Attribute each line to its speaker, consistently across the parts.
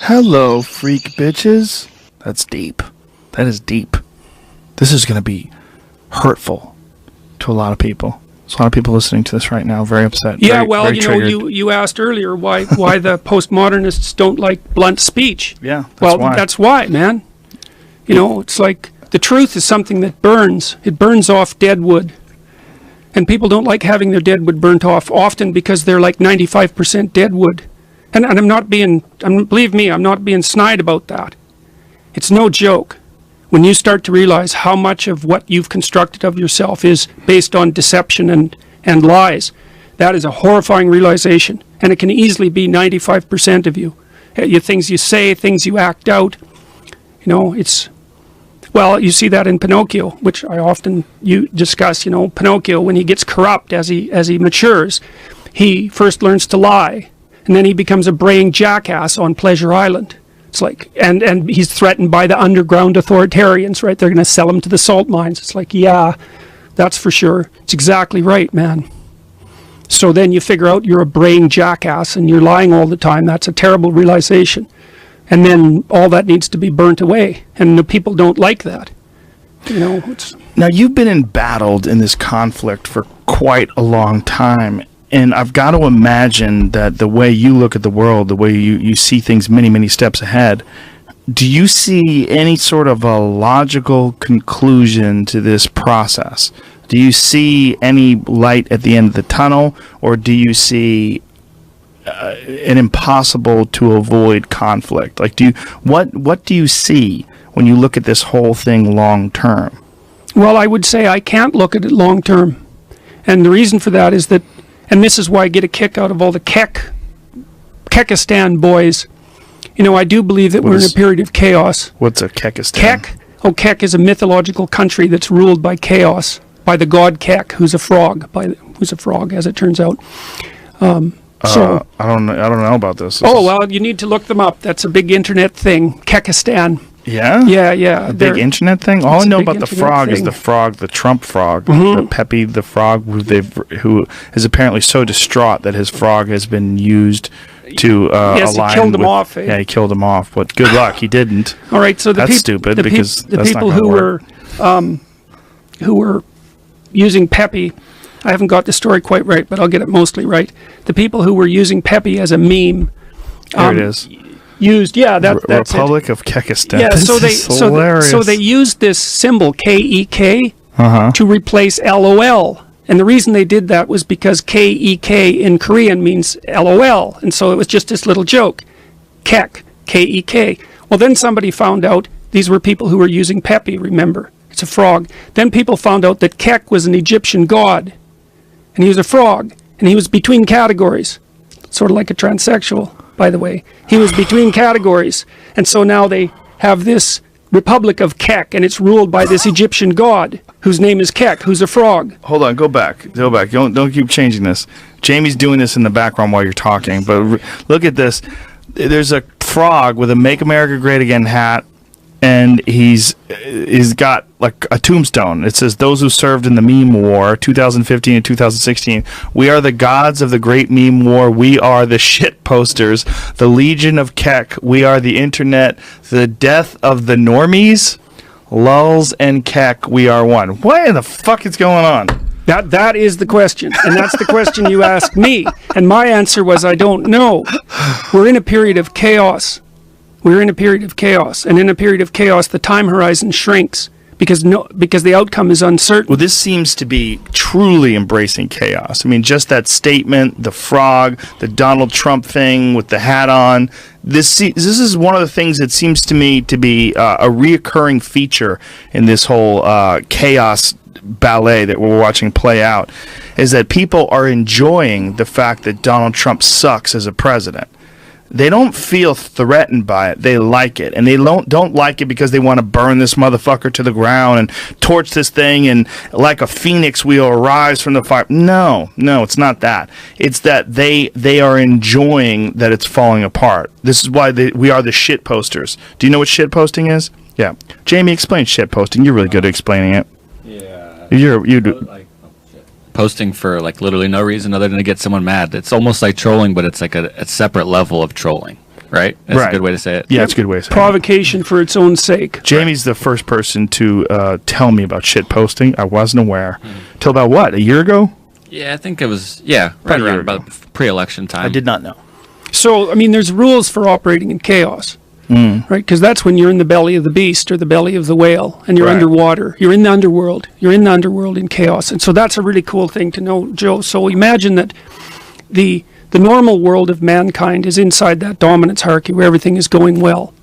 Speaker 1: Hello, freak bitches. That's deep. That is deep. This is going to be hurtful to a lot of people. There's a lot of people listening to this right now, very upset.
Speaker 2: Yeah,
Speaker 1: very,
Speaker 2: well,
Speaker 1: very triggered.
Speaker 2: you asked earlier why the postmodernists don't like blunt speech.
Speaker 1: Yeah,
Speaker 2: That's why, man. It's like the truth is something that burns. It burns off dead wood. And people don't like having their dead wood burnt off often because they're like 95% dead wood. And believe me, I'm not being snide about that. It's no joke. When you start to realize how much of what you've constructed of yourself is based on deception and lies, that is a horrifying realization. And it can easily be 95% of you. Things you say, things you act out. You see that in Pinocchio, which I often discuss. Pinocchio, when he gets corrupt as he matures, he first learns to lie, and then he becomes a braying jackass on Pleasure Island. It's like, and he's threatened by the underground authoritarians, right? They're going to sell him to the salt mines. It's like, yeah, that's for sure. It's exactly right, man. So then you figure out you're a braying jackass and you're lying all the time. That's a terrible realization. And then all that needs to be burnt away. And the people don't like that.
Speaker 1: Now, you've been embattled in this conflict for quite a long time. And I've got to imagine that the way you look at the world, the way you see things many, many steps ahead, do you see any sort of a logical conclusion to this process? Do you see any light at the end of the tunnel? Or do you see an impossible to avoid conflict? Like, what do you see when you look at this whole thing long term?
Speaker 2: Well, I would say I can't look at it long term. And the reason for that is that, and this is why I get a kick out of all the Kekistan boys. I do believe that we're in a period of chaos.
Speaker 1: What's a Kekistan?
Speaker 2: Kek is a mythological country that's ruled by chaos, by the god Kek, who's a frog, as it turns out.
Speaker 1: I don't know about this.
Speaker 2: Well, you need to look them up. That's a big internet thing, Kekistan.
Speaker 1: Yeah?
Speaker 2: Yeah.
Speaker 1: A big internet thing? All I know about the frog is the Trump frog, the Pepe the frog, who is apparently so distraught that his frog has been used to align.
Speaker 2: He killed him off.
Speaker 1: Yeah, he killed him off, but good luck, he didn't.
Speaker 2: All right, so
Speaker 1: that's stupid because
Speaker 2: the people who were using Pepe, I haven't got the story quite right, but I'll get it mostly right. The people who were using Pepe as a meme.
Speaker 1: There it is.
Speaker 2: That's
Speaker 1: Republic
Speaker 2: it.
Speaker 1: of Kekistan.
Speaker 2: Yeah,
Speaker 1: so
Speaker 2: they used this symbol KEK to replace LOL. And the reason they did that was because KEK in Korean means LOL. And so it was just this little joke. K-E-K. Well, then somebody found out these were people who were using Pepe, remember? It's a frog. Then people found out that Kek was an Egyptian god. And he was a frog. And he was between categories. Sort of like a transsexual, by the way. He was between categories. And so now they have this Republic of Kek, and it's ruled by this Egyptian god, whose name is Kek, who's a frog.
Speaker 1: Hold on, go back. Don't keep changing this. Jamie's doing this in the background while you're talking, but look at this. There's a frog with a Make America Great Again hat, and he's got like a tombstone. It says, "Those who served in the meme war, 2015 and 2016. We are the gods of the great meme war. We are the shit posters, the Legion of Kek. We are the internet, the death of the normies. Lulz and Kek, we are one." What in the fuck is going on?
Speaker 2: That is the question, and that's the question you asked me, and my answer was I don't know. We're in a period of chaos. We're in a period of chaos, and in a period of chaos, the time horizon shrinks because the outcome is uncertain.
Speaker 1: Well, this seems to be truly embracing chaos. I mean, just that statement, the frog, the Donald Trump thing with the hat on. This is one of the things that seems to me to be a reoccurring feature in this whole chaos ballet that we're watching play out, is that people are enjoying the fact that Donald Trump sucks as a president. They don't feel threatened by it. They like it. And they don't like it because they want to burn this motherfucker to the ground and torch this thing, and like a phoenix we'll arise from the fire. No, it's not that. It's that they are enjoying that it's falling apart. This is why we are the shit posters. Do you know what shit posting is? Yeah. Jamie, explain shit posting. You're really good at explaining it.
Speaker 3: Yeah.
Speaker 1: You do.
Speaker 3: Posting for like literally no reason other than to get someone mad. It's almost like trolling, but it's like a separate level of trolling. right? That's
Speaker 1: Right.
Speaker 3: a good way to say it.
Speaker 1: Yeah, that's a good way to say it.
Speaker 2: Provocation for its own sake.
Speaker 1: Jamie's the first person to tell me about shit posting. I wasn't aware. Till about what? A year ago?
Speaker 3: Yeah, I think it was, right
Speaker 1: a year
Speaker 3: around
Speaker 1: ago.
Speaker 3: about pre-election time.
Speaker 1: I did not know.
Speaker 2: So, I mean, there's rules for operating in chaos, right? Because that's when you're in the belly of the beast or the belly of the whale and you're
Speaker 1: Right.
Speaker 2: underwater. You're in the underworld. You're in the underworld in chaos. And so that's a really cool thing to know, Joe. So imagine that the normal world of mankind is inside that dominance hierarchy where everything is going well.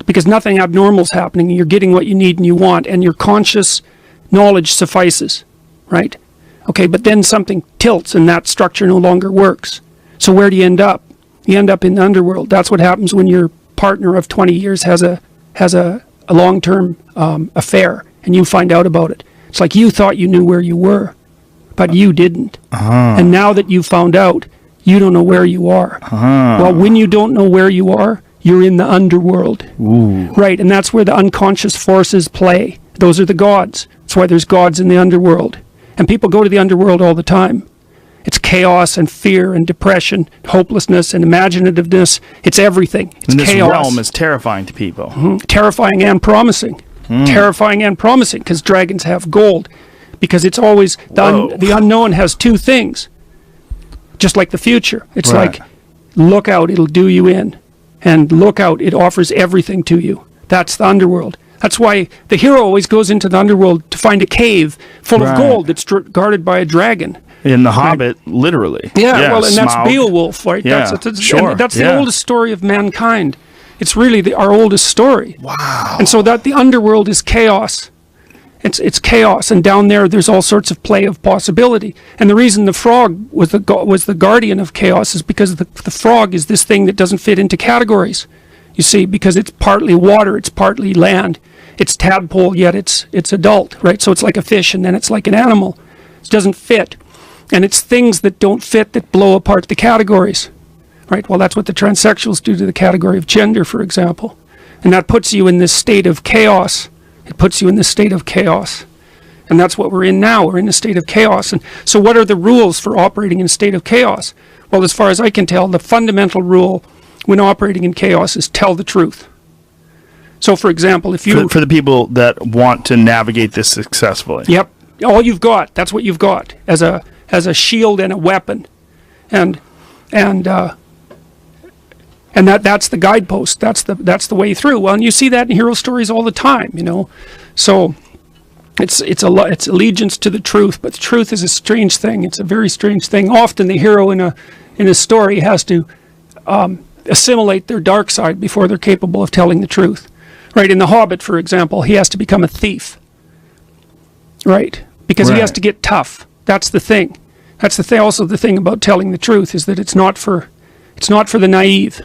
Speaker 2: Because nothing abnormal is happening. You're getting what you need and you want. And your conscious knowledge suffices, right? Okay, but then something tilts and that structure no longer works. So where do you end up? You end up in the underworld. That's what happens when your partner of 20 years has a long-term affair and you find out about it. It's like you thought you knew where you were, but you didn't. And now that you found out, you don't know where you are. Well, when you don't know where you are, you're in the underworld. Right, and that's where the unconscious forces play. Those are the gods. That's why there's gods in the underworld. And people go to the underworld all the time. It's chaos and fear and depression, hopelessness and imaginativeness. It's everything. It's
Speaker 1: And this
Speaker 2: chaos.
Speaker 1: realm is terrifying to people.
Speaker 2: Terrifying and promising. Terrifying and promising because dragons have gold. Because it's always, the unknown has two things. Just like the future. It's
Speaker 1: Right.
Speaker 2: like, look out, it'll do you in. And look out, it offers everything to you. That's the underworld. That's why the hero always goes into the underworld to find a cave full
Speaker 1: Right.
Speaker 2: of gold that's guarded by a dragon.
Speaker 1: In The Hobbit, literally.
Speaker 2: Yeah, well, and that's
Speaker 1: Smaug.
Speaker 2: Beowulf, right?
Speaker 1: Yeah, sure,
Speaker 2: and that's
Speaker 1: yeah.
Speaker 2: the oldest story of mankind. It's really our oldest story. Wow. And so that the underworld is chaos. It's chaos, and down there's all sorts of play of possibility. And the reason the frog was the guardian of chaos is because the frog is this thing that doesn't fit into categories. You see, because it's partly water, it's partly land, it's tadpole, yet it's adult, right? So it's like a fish, and then it's like an animal. It doesn't fit. And it's things that don't fit that blow apart the categories, right? Well, that's what the transsexuals do to the category of gender, for example. And that puts you in this state of chaos. It puts you in this state of chaos. And that's what we're in now. We're in a state of chaos. And so what are the rules for operating in a state of chaos? Well, as far as I can tell, the fundamental rule when operating in chaos is tell the truth. So, for example, if you...
Speaker 1: For the people that want to navigate this successfully.
Speaker 2: Yep. All you've got, that's what you've got as a shield and a weapon. And that's the guidepost. That's the way through. Well, and you see that in hero stories all the time, you know. So it's allegiance to the truth, but the truth is a strange thing. It's a very strange thing. Often the hero in a story has to assimilate their dark side before they're capable of telling the truth. Right, in The Hobbit, for example, he has to become a thief. Right, because he has
Speaker 1: Right.
Speaker 2: to get tough. That's the thing. That's the thing. Also, the thing about telling the truth is that it's not for the naive.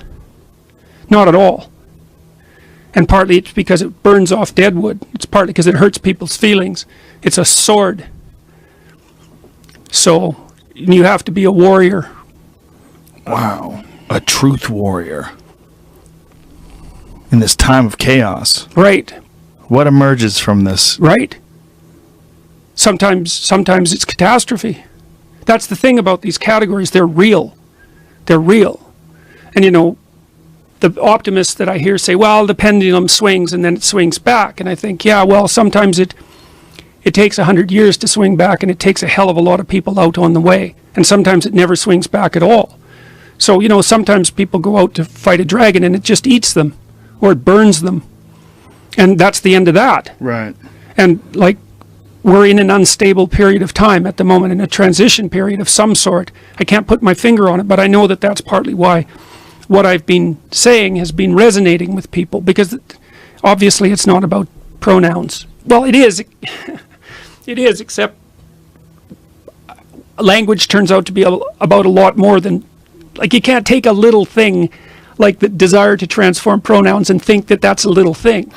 Speaker 2: Not at all. And partly it's because it burns off dead wood. It's partly because it hurts people's feelings. It's a sword. So you have to be a warrior.
Speaker 1: Wow. A truth warrior. In this time of chaos.
Speaker 2: Right.
Speaker 1: What emerges from this?
Speaker 2: Right. Sometimes it's catastrophe. That's the thing about these categories. They're real. They're real. And you know, the optimists that I hear say, well, the pendulum swings and then it swings back. And I think, yeah, well, sometimes it takes 100 years to swing back, and it takes a hell of a lot of people out on the way. And sometimes it never swings back at all. So, you know, sometimes people go out to fight a dragon and it just eats them, or it burns them. And that's the end of that.
Speaker 1: Right.
Speaker 2: And like, we're in an unstable period of time at the moment, in a transition period of some sort. I can't put my finger on it, but I know that that's partly why what I've been saying has been resonating with people, because obviously it's not about pronouns. Well, it is. It is, except language turns out to be about a lot more than, like, you can't take a little thing like the desire to transform pronouns and think that that's a little thing.